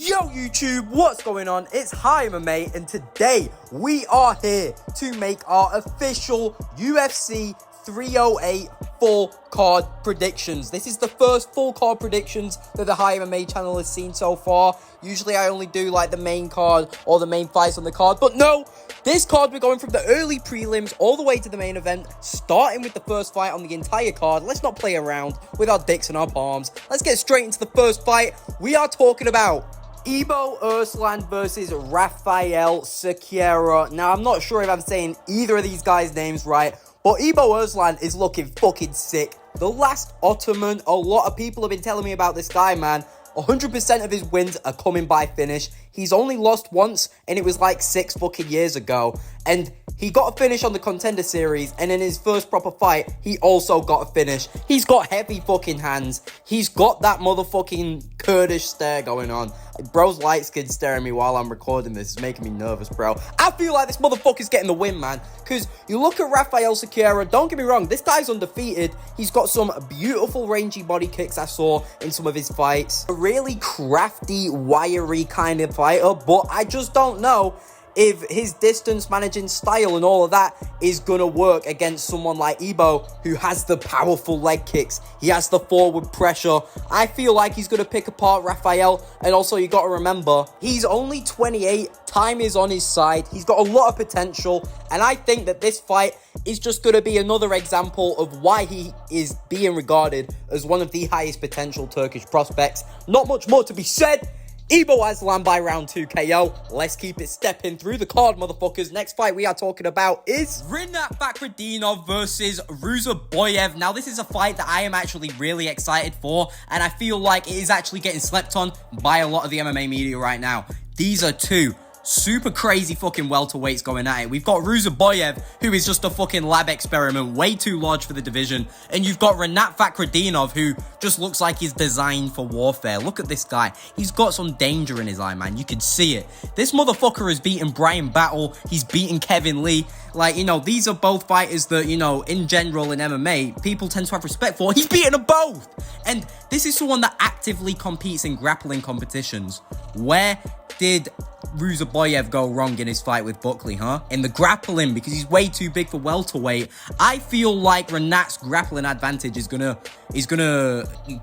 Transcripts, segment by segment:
Yo YouTube, what's going on? It's HIGHMMA and today we are here to make our official UFC 308 full card predictions. This is the first full card predictions that the HIGHMMA channel has seen so far. Usually I only do like the main card or the main fights on the card, but no, this card we're going from the early prelims all the way to the main event, starting with the first fight on the entire card. Let's not play around with our dicks and our palms. Let's get straight into the first fight. We are talking about Usman versus Rafael Secura. Now, I'm not sure if I'm saying either of these guys' names right, but Usman is looking fucking sick. The last Ottoman, a lot of people have been telling me about this guy, man. 100% of his wins are coming by finish. He's only lost once, and it was like 6 fucking years ago. And he got a finish on the Contender Series, and in his first proper fight, he also got a finish. He's got heavy fucking hands. He's got that motherfucking Kurdish stare going on. Bro's light skin staring at me while I'm recording this is making me nervous, bro. I feel like this motherfucker's getting the win, man. Because you look at Rafael Secura, don't get me wrong, this guy's undefeated. He's got some beautiful rangy body kicks I saw in some of his fights. A really crafty, wiry kind of fighter, but I just don't know if his distance managing style and all of that is gonna work against someone like Ibo, who has the powerful leg kicks. He has the forward pressure. I feel like he's gonna pick apart Rafael. And also, you gotta remember, he's only 28. Time is on his side. He's got a lot of potential. And I think that this fight is just gonna be another example of why he is being regarded as one of the highest potential Turkish prospects. Not much more to be said. Usman by round 2 KO. Let's keep it stepping through the card, motherfuckers. Next fight we are talking about is Rinat Fakhretdinov versus Ruziboyev. Now, this is a fight that I am actually really excited for, and I feel like it is actually getting slept on by a lot of the MMA media right now. These are two super crazy fucking welterweights going at it. We've got Ruziboyev, who is just a fucking lab experiment, way too large for the division. And you've got Rinat Fakhretdinov, who just looks like he's designed for warfare. Look at this guy. He's got some danger in his eye, man. You can see it. This motherfucker has beaten Brian Battle. He's beaten Kevin Lee. Like, you know, these are both fighters that, you know, in general in MMA, people tend to have respect for. He's beaten them both. And this is someone that actively competes in grappling competitions. Where did Ruziboyev go wrong in his fight with Buckley, huh? In the grappling, because he's way too big for welterweight. I feel like Rinat's grappling advantage is gonna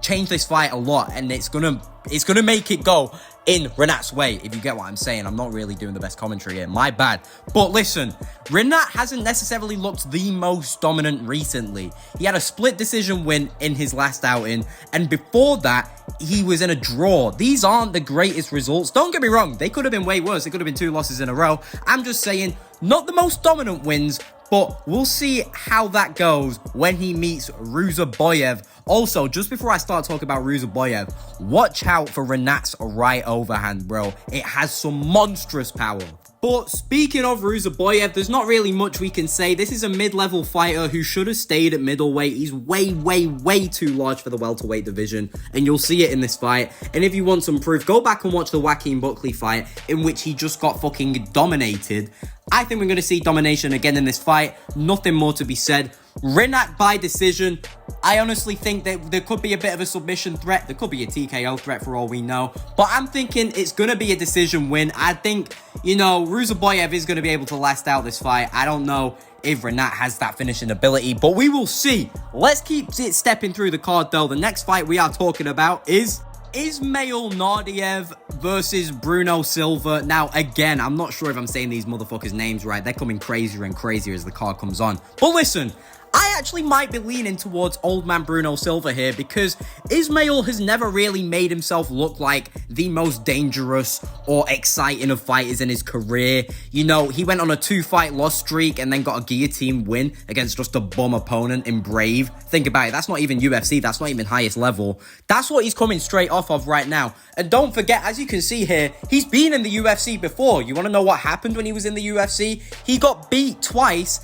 change this fight a lot, and it's gonna make it go in Rinat's way, if you get what I'm saying. I'm not really doing the best commentary here, my bad. But listen, Rinat hasn't necessarily looked the most dominant recently. He had a split decision win in his last outing, and before that, he was in a draw. These aren't the greatest results. Don't get me wrong, they could have been way worse. It could have been 2 losses in a row. I'm just saying, not the most dominant wins, but we'll see how that goes when he meets Ruziboyev. Also, just before I start talking about Ruziboyev, watch out for Rinat's right overhand, bro. It has some monstrous power. But speaking of Ruziboyev, there's not really much we can say. This is a mid-level fighter who should have stayed at middleweight. He's way too large for the welterweight division, and you'll see it in this fight. And if you want some proof, go back and watch the Joaquin Buckley fight, in which he just got fucking dominated. I think we're going to see domination again in this fight. Nothing more to be said. Rinat by decision. I honestly think that there could be a bit of a submission threat. There could be a TKO threat for all we know. But I'm thinking it's going to be a decision win. I think, you know, Ruziboyev is going to be able to last out this fight. I don't know if Rinat has that finishing ability, but we will see. Let's keep it stepping through the card, though. The next fight we are talking about is Maynardev versus Bruno Silva. Now, again, I'm not sure if I'm saying these motherfuckers' names right. They're coming crazier and crazier as the card comes on. But listen, I actually might be leaning towards old man Bruno Silva here, because Ismail has never really made himself look like the most dangerous or exciting of fighters in his career. You know, he went on a 2-fight loss streak and then got a guillotine win against just a bum opponent in Brave. Think about it. That's not even UFC. That's not even highest level. That's what he's coming straight off of right now. And don't forget, as you can see here, he's been in the UFC before. You want to know what happened when he was in the UFC? He got beat twice,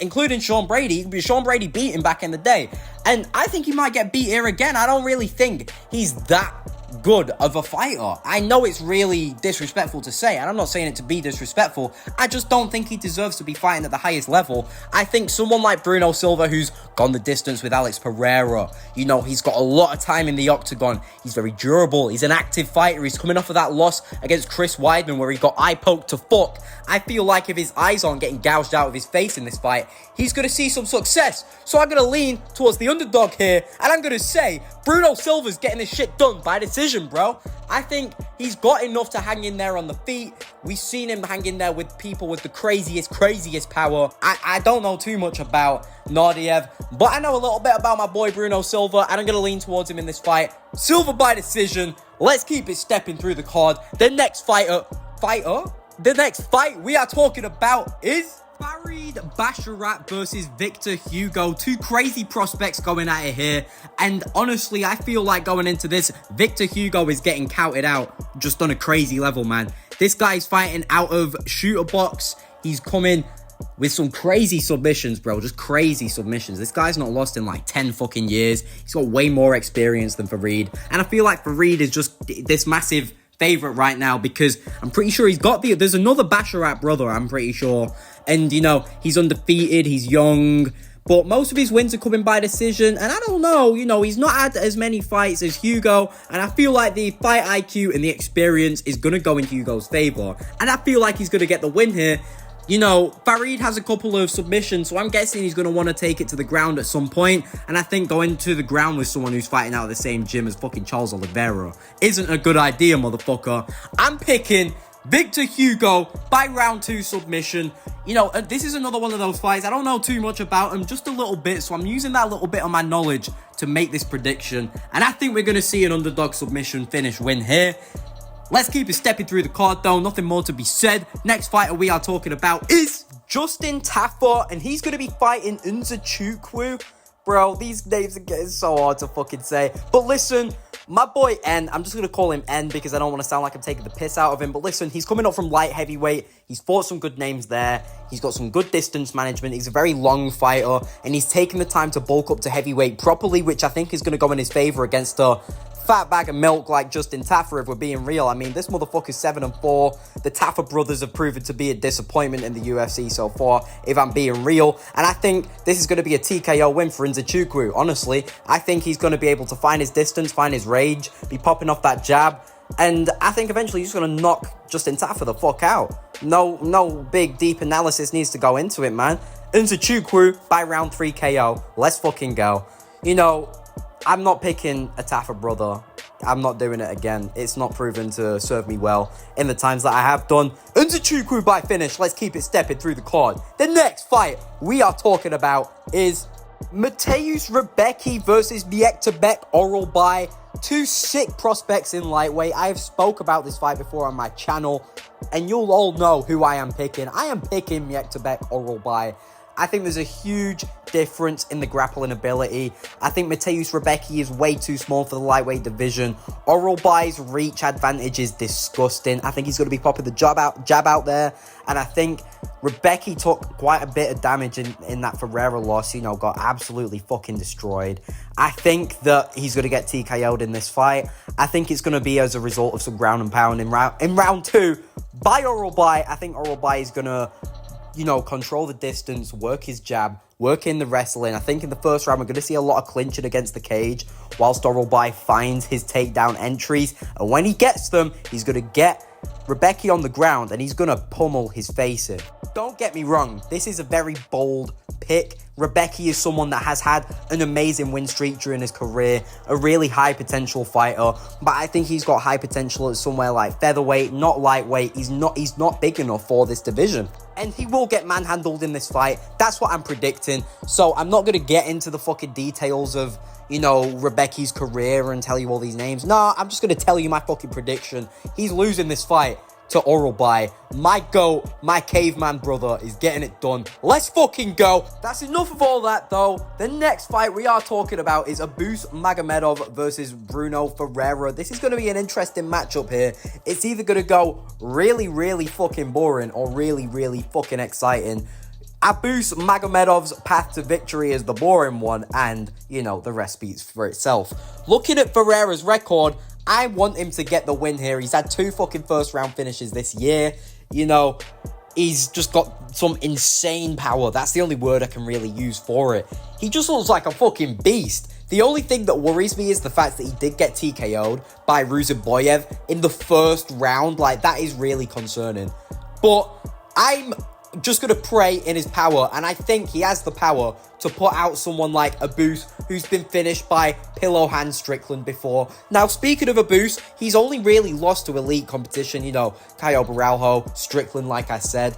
including Sean Brady. Sean Brady beat him back in the day. And I think he might get beat here again. I don't really think he's that good of a fighter. I know it's really disrespectful to say, and I'm not saying it to be disrespectful. I just don't think he deserves to be fighting at the highest level. I think someone like Bruno Silva, who's gone the distance with Alex Pereira, you know, he's got a lot of time in the octagon. He's very durable. He's an active fighter. He's coming off of that loss against Chris Weidman where he got eye poked to fuck. I feel like if his eyes aren't getting gouged out of his face in this fight, he's going to see some success. So I'm going to lean towards the underdog here, and I'm going to say Bruno Silva's getting this shit done by decision, bro. I think he's got enough to hang in there on the feet. We've seen him hang in there with people with the craziest power. I don't know too much about Maynardev, but I know a little bit about my boy Bruno Silva, and I'm going to lean towards him in this fight. Silva by decision. Let's keep it stepping through the card. The next The next fight we are talking about is Baszler versus Victor Hugo. Two crazy prospects going at it here. And honestly, I feel like going into this, Victor Hugo is getting counted out just on a crazy level, man. This guy's fighting out of shooter box. He's coming with some crazy submissions, bro. Just crazy submissions. This guy's not lost in like 10 fucking years. He's got way more experience than Farid. And I feel like Farid is just this massive favorite right now because I'm pretty sure he's got there's another Baszler brother, I'm pretty sure. And, you know, he's undefeated, he's young, but most of his wins are coming by decision. And I don't know, you know, he's not had as many fights as Hugo. And I feel like the fight IQ and the experience is going to go in Hugo's favor. And I feel like he's going to get the win here. You know, Farid has a couple of submissions, so I'm guessing he's going to want to take it to the ground at some point. And I think going to the ground with someone who's fighting out of the same gym as fucking Charles Oliveira isn't a good idea, motherfucker. I'm picking Victor Hugo by round 2 submission. You know, this is another one of those fights. I don't know too much about him, just a little bit. So I'm using that little bit of my knowledge to make this prediction. And I think we're going to see an underdog submission finish win here. Let's keep it stepping through the card though. Nothing more to be said. Next fighter we are talking about is Justin Taffer, and he's going to be fighting Unzachukwu. Bro, these names are getting so hard to fucking say. But listen, my boy N, I'm just going to call him N because I don't want to sound like I'm taking the piss out of him. But listen, he's coming up from light heavyweight. He's fought some good names there. He's got some good distance management. He's a very long fighter. And he's taken the time to bulk up to heavyweight properly, which I think is going to go in his favor against a fat bag of milk like Justin Taffer, if we're being real. I mean, this motherfucker's 7-4. The Taffer brothers have proven to be a disappointment in the UFC so far, if I'm being real. And I think this is going to be a TKO win for Unzachukwu. Honestly, I think he's going to be able to find his distance, find his range, be popping off that jab. And I think eventually he's going to knock Justin Taffer the fuck out. No big, deep analysis needs to go into it, man. Unzachukwu by round 3 KO. Let's fucking go. You know, I'm not picking a Taffer brother. I'm not doing it again. It's not proven to serve me well in the times that I have done. Unzachukwu by finish. Let's keep it stepping through the card. The next fight we are talking about is Mateusz Rebecky versus Maynardev oral by. Two sick prospects in lightweight. I have spoke about this fight before on my channel, and you'll all know who I am picking. I am picking Maynardev oral by. I think there's a huge difference in the grappling ability. I think Mateusz Rebecky is way too small for the lightweight division. Oralbay's reach advantage is disgusting. I think he's going to be popping the jab out there. And I think Rebecky took quite a bit of damage in that Ferrera loss. You know, got absolutely fucking destroyed. I think that he's going to get TKO'd in this fight. I think it's going to be as a result of some ground and pound in round 2 by Oralby. I think Oralby is going to, you know, control the distance, work his jab, work in the wrestling. I think in the first round, we're going to see a lot of clinching against the cage whilst Oralby finds his takedown entries. And when he gets them, he's going to get Rebecky on the ground and he's going to pummel his face in. Don't get me wrong, this is a very bold pick. Rebecky is someone that has had an amazing win streak during his career, a really high potential fighter, but I think he's got high potential at somewhere like featherweight, not lightweight. He's not big enough for this division. And he will get manhandled in this fight. That's what I'm predicting. So I'm not going to get into the fucking details of, you know, Rebecky's career and tell you all these names. No, I'm just going to tell you my fucking prediction. He's losing this fight to Oralby. My goat, my caveman brother is getting it done. Let's fucking go. That's enough of all that though. The next fight we are talking about is Abus Magomedov versus Bruno Ferrera. This is going to be an interesting matchup here. It's either going to go really, really fucking boring or really, really fucking exciting. Abus Magomedov's path to victory is the boring one, and, you know, the rest speaks for itself. Looking at Ferrera's record, I want him to get the win here. He's had 2 fucking first-round finishes this year. You know, he's just got some insane power. That's the only word I can really use for it. He just looks like a fucking beast. The only thing that worries me is the fact that he did get TKO'd by Ruziboyev in the first round. Like, that is really concerning. But I'm just going to pray in his power, and I think he has the power to put out someone like Abus, who's been finished by Pillow Hand Strickland before. Now, speaking of Abus, he's only really lost to elite competition, you know, Caio Baralho, Strickland, like I said.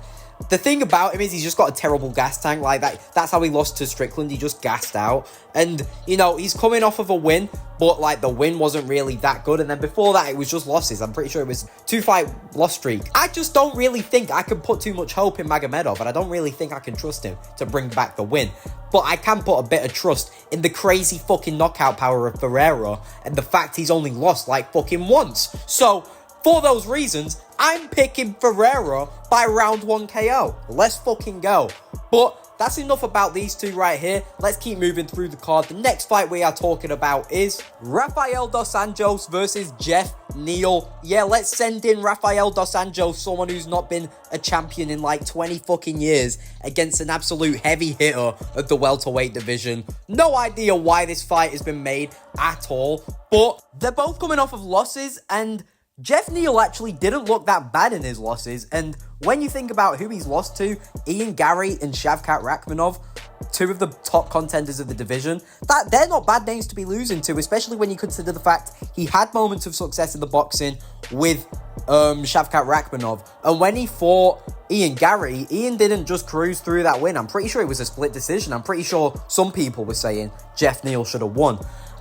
The thing about him is he's just got a terrible gas tank like that. That's how he lost to Strickland. He just gassed out. And, you know, he's coming off of a win, but, like, the win wasn't really that good. And then before that, it was just losses. I'm pretty sure it was 2-fight loss streak. I just don't really think I can put too much hope in Magomedov, and I don't really think I can trust him to bring back the win. But I can put a bit of trust in the crazy fucking knockout power of Ferrera and the fact he's only lost, like, fucking once. So, for those reasons, I'm picking Ferrera by round 1 KO. Let's fucking go. But that's enough about these two right here. Let's keep moving through the card. The next fight we are talking about is Rafael dos Anjos versus Jeff Neal. Yeah, let's send in Rafael dos Anjos, someone who's not been a champion in like 20 fucking years, against an absolute heavy hitter of the welterweight division. No idea why this fight has been made at all, but they're both coming off of losses, and Jeff Neal actually didn't look that bad in his losses, and when you think about who he's lost to, Ian Garry and Shavkat Rakhmonov, 2 of the top contenders of the division, that they're not bad names to be losing to, especially when you consider the fact he had moments of success in the boxing with Shavkat Rakhmonov, and when he fought Ian Garry, Ian didn't just cruise through that win. I'm pretty sure it was a split decision. I'm pretty sure some people were saying Jeff Neal should have won.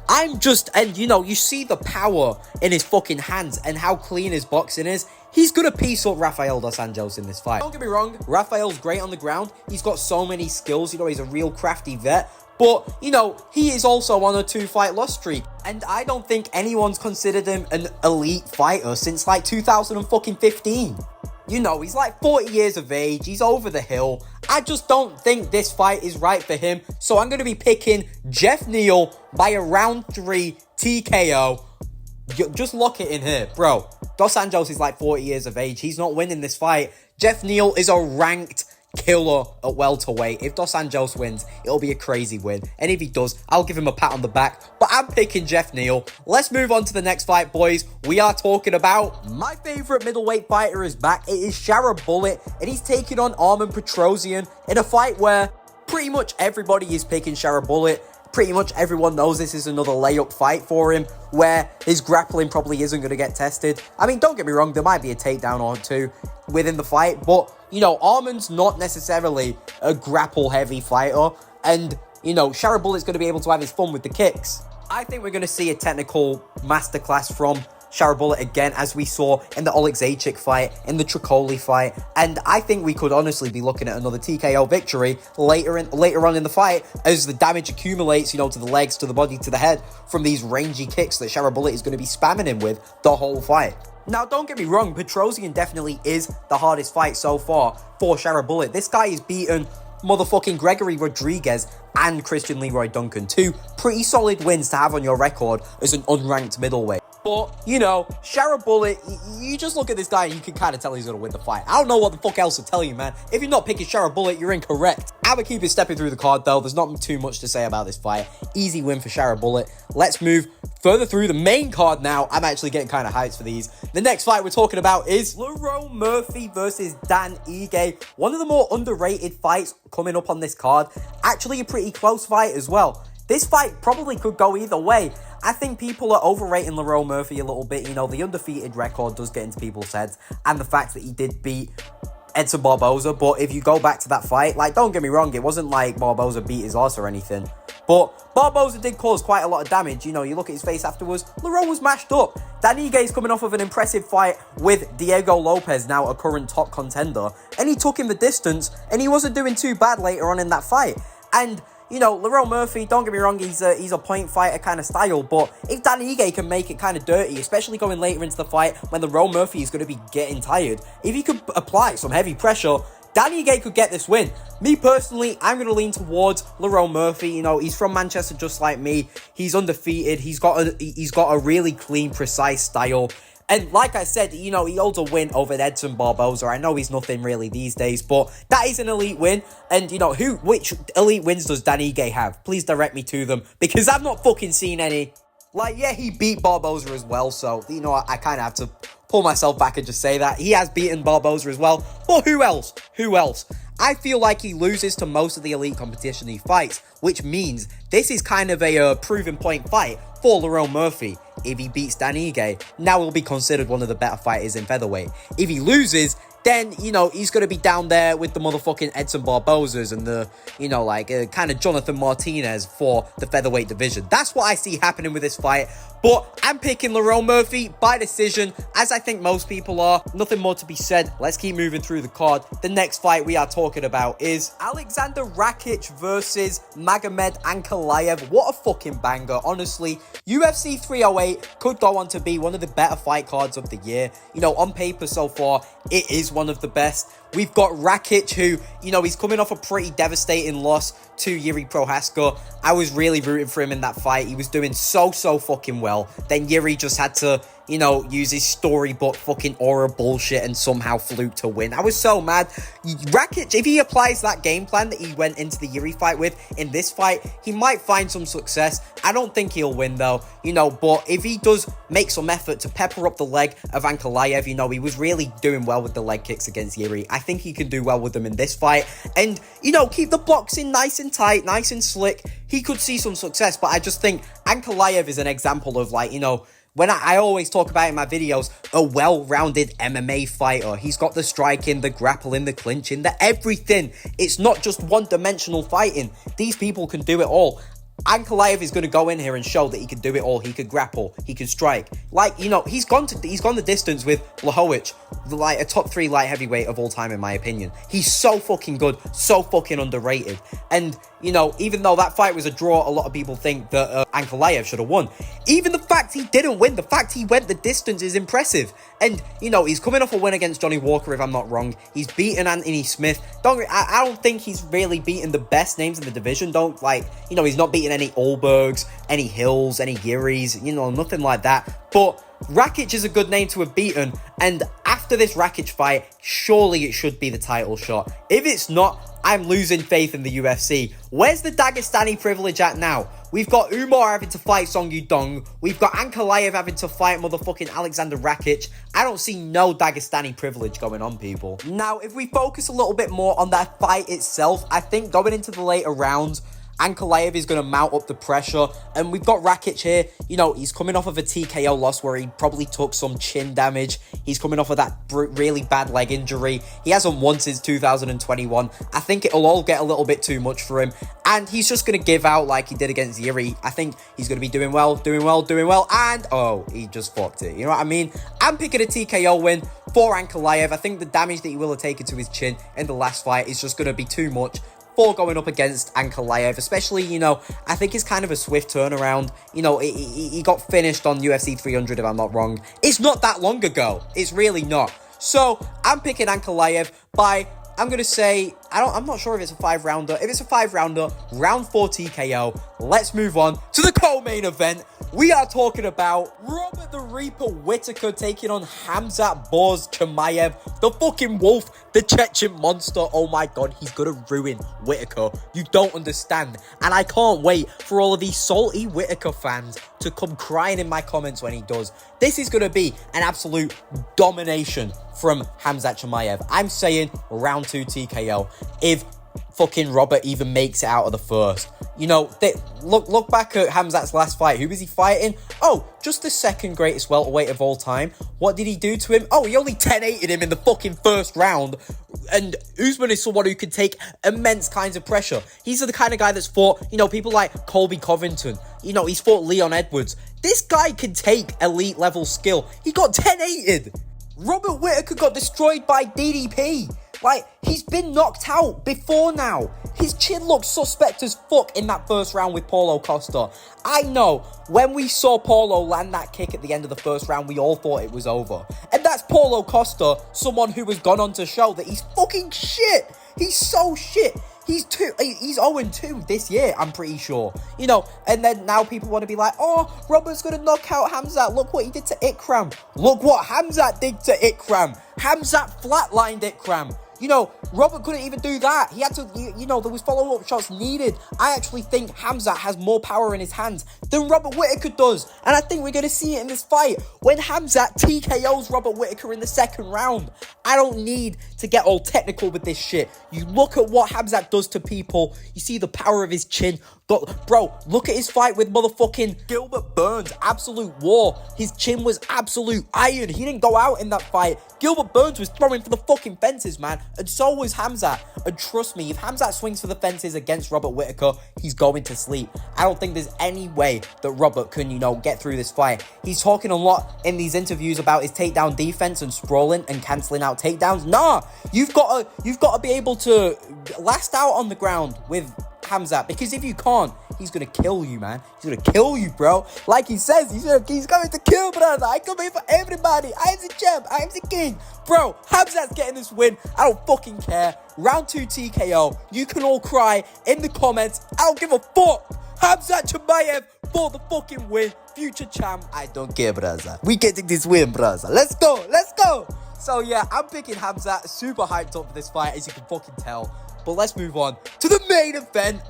And you know, you see the power in his fucking hands and how clean his boxing is. He's gonna piece up Rafael dos Anjos in this fight. Don't get me wrong, Rafael's great on the ground. He's got so many skills, you know, he's a real crafty vet. But, you know, he is also on a 2-fight loss streak. And I don't think anyone's considered him an elite fighter since like 2015. You know, he's like 40 years of age. He's over the hill. I just don't think this fight is right for him. So I'm going to be picking Jeff Neal by a round 3 TKO. Just lock it in here, bro. Dos Anjos is like 40 years of age. He's not winning this fight. Jeff Neal is a ranked killer at welterweight. If Dos Anjos wins, it'll be a crazy win. And if he does, I'll give him a pat on the back. But I'm picking Jeff Neal. Let's move on to the next fight, boys. We are talking about my favorite middleweight fighter is back. It is Shera Bullet, and he's taking on Petrosian in a fight where pretty much everybody is picking Shera Bullet. Pretty much everyone knows this is another layup fight for him, where his grappling probably isn't going to get tested. I mean, don't get me wrong, there might be a takedown or 2 within the fight, but, you know, Arman's not necessarily a grapple-heavy fighter, and, you know, Shera Bullet's going to be able to have his fun with the kicks. I think we're going to see a technical masterclass from Shera Bullet again, as we saw in the Oleg Zajic fight, in the Tricoli fight, and I think we could honestly be looking at another TKO victory later on in the fight, as the damage accumulates, you know, to the legs, to the body, to the head, from these rangy kicks that Shera Bullet is going to be spamming him with the whole fight. Now, don't get me wrong, Petrosian definitely is the hardest fight so far for Shera Bullet. This guy has beaten motherfucking Gregory Rodriguez and Christian Leroy Duncan, 2 pretty solid wins to have on your record as an unranked middleweight. But, you know, Shera Bullet, you just look at this guy and you can kind of tell he's going to win the fight. I don't know what the fuck else to tell you, man. If you're not picking Shera Bullet, you're incorrect. I'm going to keep it stepping through the card, though. There's not too much to say about this fight. Easy win for Shera Bullet. Let's move further through the main card now. I'm actually getting kind of hyped for these. The next fight we're talking about is Lerone Murphy versus Dan Ige. One of the more underrated fights coming up on this card. Actually a pretty close fight as well. This fight probably could go either way. I think people are overrating Lerone Murphy a little bit. You know, the undefeated record does get into people's heads, and the fact that he did beat Edson Barboza. But if you go back to that fight, like, don't get me wrong, it wasn't like Barboza beat his ass or anything. But Barboza did cause quite a lot of damage. You know, you look at his face afterwards, Lerone was mashed up. Dan Ige is coming off of an impressive fight with Diego Lopez, now a current top contender. And he took him the distance, and he wasn't doing too bad later on in that fight. And, you know, Lerone Murphy, don't get me wrong, he's a point fighter kind of style, but if Dan Ige can make it kind of dirty, especially going later into the fight when Lerone Murphy is going to be getting tired, if he could apply some heavy pressure, Danny Ige could get this win. Me personally, I'm going to lean towards Lerone Murphy. You know, he's from Manchester just like me. He's undefeated. He's got a really clean, precise style. And like I said, you know, he holds a win over Edson Barboza. I know he's nothing really these days, but that is an elite win. And, you know, which elite wins does Danny Ige have? Please direct me to them, because I've not fucking seen any. Like, yeah, he beat Barboza as well, so, you know, I kind of have to pull myself back and just say that. He has beaten Barboza as well, but who else? Who else? I feel like he loses to most of the elite competition he fights, which means this is kind of a proven point fight for Lerone Murphy. If he beats Danny Ige, now he'll be considered one of the better fighters in featherweight. If he loses, then, you know, he's going to be down there with the motherfucking Edson Barbozas and the, you know, like, kind of Jonathan Martinez for the featherweight division. That's what I see happening with this fight. But I'm picking Lerone Murphy by decision, as I think most people are. Nothing more to be said. Let's keep moving through the card. The next fight we are talking about is Alexander Rakic versus Magomed Ankalaev. What a fucking banger, honestly. UFC 308 could go on to be one of the better fight cards of the year. You know, on paper so far, it is one of the best. We've got Rakic, who, you know, he's coming off a pretty devastating loss to Yuri Prohaska. I was really rooting for him in that fight. He was doing so fucking well. Then Yuri just had to, you know, use his storybook fucking aura bullshit and somehow fluke to win. I was so mad. Rakic, if he applies that game plan that he went into the Yuri fight with in this fight, he might find some success. I don't think he'll win though, you know, but if he does make some effort to pepper up the leg of Ankalaev, you know, he was really doing well with the leg kicks against Yuri. I think he can do well with them in this fight and, you know, keep the boxing nice and tight, nice and slick. He could see some success, but I just think Ankalaev is an example of, like, you know, when I always talk about in my videos, a well-rounded MMA fighter. He's got the striking, the grappling, the clinching, the everything. It's not just one-dimensional fighting. These people can do it all. Ankalaev is going to go in here and show that he can do it all. He could grapple, he can strike. Like, you know, he's gone the distance with Blachowicz, like a top 3 light heavyweight of all time, in my opinion. He's so fucking good, so fucking underrated. And, you know, even though that fight was a draw, a lot of people think that Ankalaev should have won. Even the fact he didn't win, the fact he went the distance is impressive. And, you know, he's coming off a win against Johnny Walker, if I'm not wrong. He's beaten Anthony Smith. I don't think he's really beaten the best names in the division. You know, he's not beaten any Olbergs, any Hills, any Yuris, you know, nothing like that. But Rakic is a good name to have beaten, and after this Rakic fight, surely it should be the title shot. If it's not, I'm losing faith in the UFC. Where's the Dagestani privilege at now? We've got Umar having to fight Song Yudong. We've got Ankalaev having to fight motherfucking Alexander Rakic. I don't see no Dagestani privilege going on, people. Now, if we focus a little bit more on that fight itself, I think going into the later rounds, Ankalaev is going to mount up the pressure, and we've got Rakic here. You know, he's coming off of a TKO loss where he probably took some chin damage. He's coming off of that really bad leg injury. He hasn't won since 2021. I think it'll all get a little bit too much for him, and he's just going to give out like he did against Yuri. I think he's going to be doing well, and oh, he just fucked it. You know what I mean? I'm picking a TKO win for Ankalaev. I think the damage that he will have taken to his chin in the last fight is just going to be too much for going up against Ankalaev, especially, you know, I think it's kind of a swift turnaround. You know, he got finished on UFC 300, if I'm not wrong. It's not that long ago. It's really not. So, I'm picking Ankalaev by, I'm going to say, I'm not sure if it's a 5-rounder. If it's a 5-rounder, round 4 TKO. Let's move on to the co-main event. We are talking about Robert the Reaper Whitaker taking on Khamzat Boz Chimaev, the fucking wolf, the Chechen monster. Oh my god, he's gonna ruin Whitaker. You don't understand. And I can't wait for all of these salty Whitaker fans to come crying in my comments when he does. This is gonna be an absolute domination from Khamzat Chimaev. I'm saying round 2 TKO. If fucking Robert even makes it out of the first. You know, look back at Khamzat's last fight. Who was he fighting? Oh, just the second greatest welterweight of all time. What did he do to him? Oh, he only 10-8'd him in the fucking first round. And Usman is someone who can take immense kinds of pressure. He's the kind of guy that's fought, you know, people like Colby Covington. You know, he's fought Leon Edwards. This guy can take elite level skill. He got 10-8'd. Robert Whitaker got destroyed by DDP. Like, he's been knocked out before now. His chin looked suspect as fuck in that first round with Paulo Costa. I know, when we saw Paulo land that kick at the end of the first round, we all thought it was over. And that's Paulo Costa, someone who has gone on to show that he's fucking shit. He's so shit. He's 0-2 this year, I'm pretty sure. You know, and then now people want to be like, oh, Robert's going to knock out Khamzat. Look what he did to Ikram. Look what Khamzat did to Ikram. Khamzat flatlined Ikram. You know, Robert couldn't even do that. He had to, you know, there was follow-up shots needed. I actually think Khamzat has more power in his hands than Robert Whitaker does. And I think we're going to see it in this fight when Khamzat TKOs Robert Whitaker in the second round. I don't need to get all technical with this shit. You look at what Khamzat does to people. You see the power of his chin. Bro, look at his fight with motherfucking Gilbert Burns. Absolute war. His chin was absolute iron. He didn't go out in that fight. Gilbert Burns was throwing for the fucking fences, man. And so was Khamzat. And trust me, if Khamzat swings for the fences against Robert Whitaker, he's going to sleep. I don't think there's any way that Robert can, you know, get through this fight. He's talking a lot in these interviews about his takedown defense and sprawling and cancelling out takedowns. Nah, you've got to be able to last out on the ground with Khamzat, because if you can't, he's gonna kill you, man. He's gonna kill you, bro. Like he says, he's going to kill, brother. I come here for everybody. I am the champ. I am the king. Bro, Khamzat's getting this win. I don't fucking care. Round 2 TKO. You can all cry in the comments. I don't give a fuck. Khamzat Chimaev for the fucking win. Future champ. I don't care, brother. We getting this win, brother. Let's go. Let's go. So yeah, I'm picking Khamzat. Super hyped up for this fight, as you can fucking tell. But let's move on to the main event.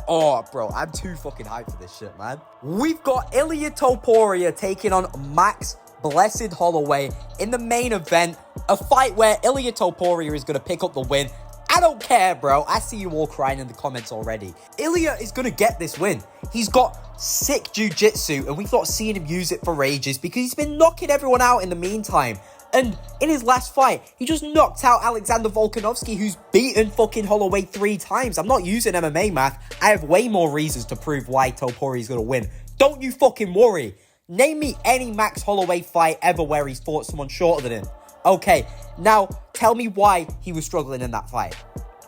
Oh, bro, I'm too fucking hyped for this shit, man. We've got Ilia Topuria taking on Max Blessed Holloway in the main event. A fight where Ilia Topuria is going to pick up the win. I don't care, bro. I see you all crying in the comments already. Ilia is going to get this win. He's got sick jiu-jitsu, and we thought seeing him use it for ages because he's been knocking everyone out in the meantime. And in his last fight, he just knocked out Alexander Volkanovski, who's beaten fucking Holloway 3 times. I'm not using MMA math. I have way more reasons to prove why Topuria is going to win. Don't you fucking worry. Name me any Max Holloway fight ever where he's fought someone shorter than him. Okay, now tell me why he was struggling in that fight.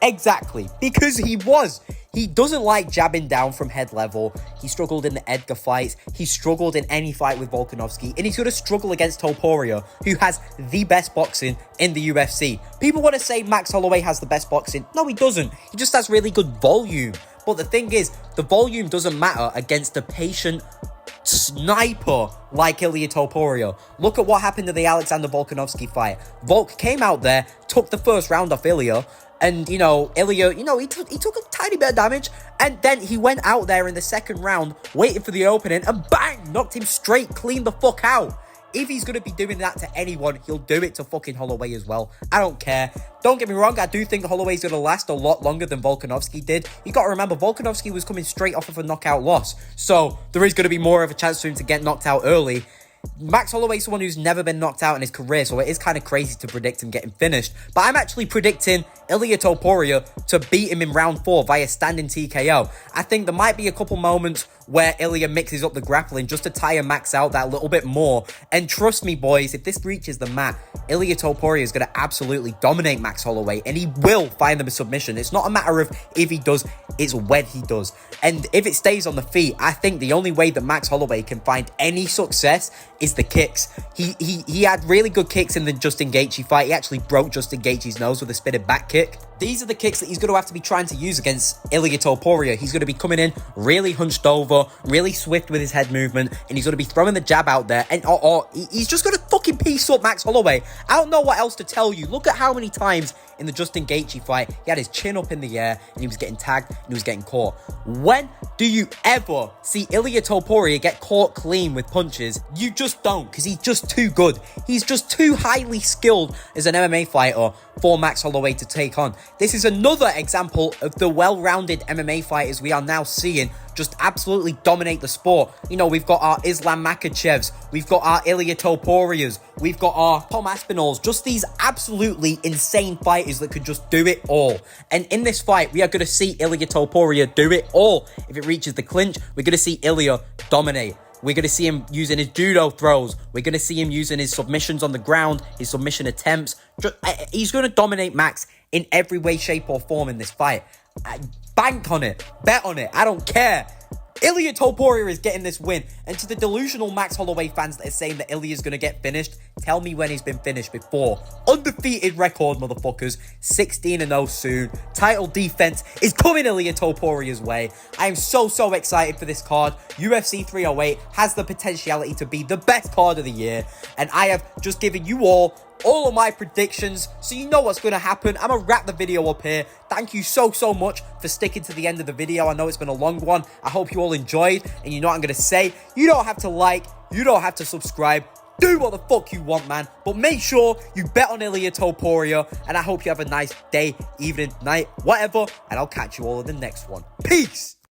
Exactly, because he was. He doesn't like jabbing down from head level. He struggled in the Edgar fights. He struggled in any fight with Volkanovski. And he's going to struggle against Topuria, who has the best boxing in the UFC. People want to say Max Holloway has the best boxing. No, he doesn't. He just has really good volume. But the thing is, the volume doesn't matter against a patient sniper like Ilia Topuria. Look at what happened to the Alexander Volkanovski fight. Volk came out there, took the first round off Ilia. And, you know, Ilia, you know, he took a tiny bit of damage. And then he went out there in the second round, waiting for the opening, and bang, knocked him straight, clean the fuck out. If he's going to be doing that to anyone, he'll do it to fucking Holloway as well. I don't care. Don't get me wrong, I do think Holloway's going to last a lot longer than Volkanovski did. You got to remember, Volkanovski was coming straight off of a knockout loss. So there is going to be more of a chance for him to get knocked out early. Max Holloway's someone who's never been knocked out in his career, so it is kind of crazy to predict him getting finished. But I'm actually predicting Ilia Topuria to beat him in round 4 via standing TKO. I think there might be a couple moments where Ilia mixes up the grappling just to tire Max out that little bit more. And trust me, boys, if this reaches the mat, Ilia Topuria is going to absolutely dominate Max Holloway, and he will find them a submission. It's not a matter of if he does, it's when he does. And if it stays on the feet, I think the only way that Max Holloway can find any success is the kicks. He had really good kicks in the Justin Gaethje fight. He actually broke Justin Gaethje's nose with a spinning back kick. These are the kicks that he's going to have to be trying to use against Ilia Topuria. He's going to be coming in really hunched over, really swift with his head movement, and he's going to be throwing the jab out there, and he's just going to fucking piece up Max Holloway. I don't know what else to tell you. Look at how many times in the Justin Gaethje fight, he had his chin up in the air, and he was getting tagged, and he was getting caught. When do you ever see Ilia Topuria get caught clean with punches? You just don't, because he's just too good. He's just too highly skilled as an MMA fighter for Max Holloway to take on. This is another example of the well-rounded MMA fighters we are now seeing just absolutely dominate the sport. You know, we've got our Islam Makhachevs, we've got our Ilia Topurias, we've got our Tom Aspinalls, just these absolutely insane fighters that could just do it all. And in this fight, we are going to see Ilia Topuria do it all. If it reaches the clinch, we're going to see Ilia dominate. We're going to see him using his judo throws. We're going to see him using his submissions on the ground, his submission attempts. He's going to dominate Max in every way, shape, or form in this fight. Bank on it. Bet on it. I don't care. Ilia Topuria is getting this win. And to the delusional Max Holloway fans that are saying that Ilia is going to get finished, tell me when he's been finished before. Undefeated record, motherfuckers. 16-0 soon. Title defense is coming Ilia Topuria's way. I am so excited for this card. UFC 308 has the potentiality to be the best card of the year. And I have just given you all of my predictions, so you know what's going to happen. I'm going to wrap the video up here. Thank you so much for sticking to the end of the video. I know it's been a long one. I hope you all enjoyed, and you know what I'm going to say. You don't have to like, you don't have to subscribe. Do what the fuck you want, man. But make sure you bet on Ilia Topuria, and I hope you have a nice day, evening, night, whatever, and I'll catch you all in the next one. Peace!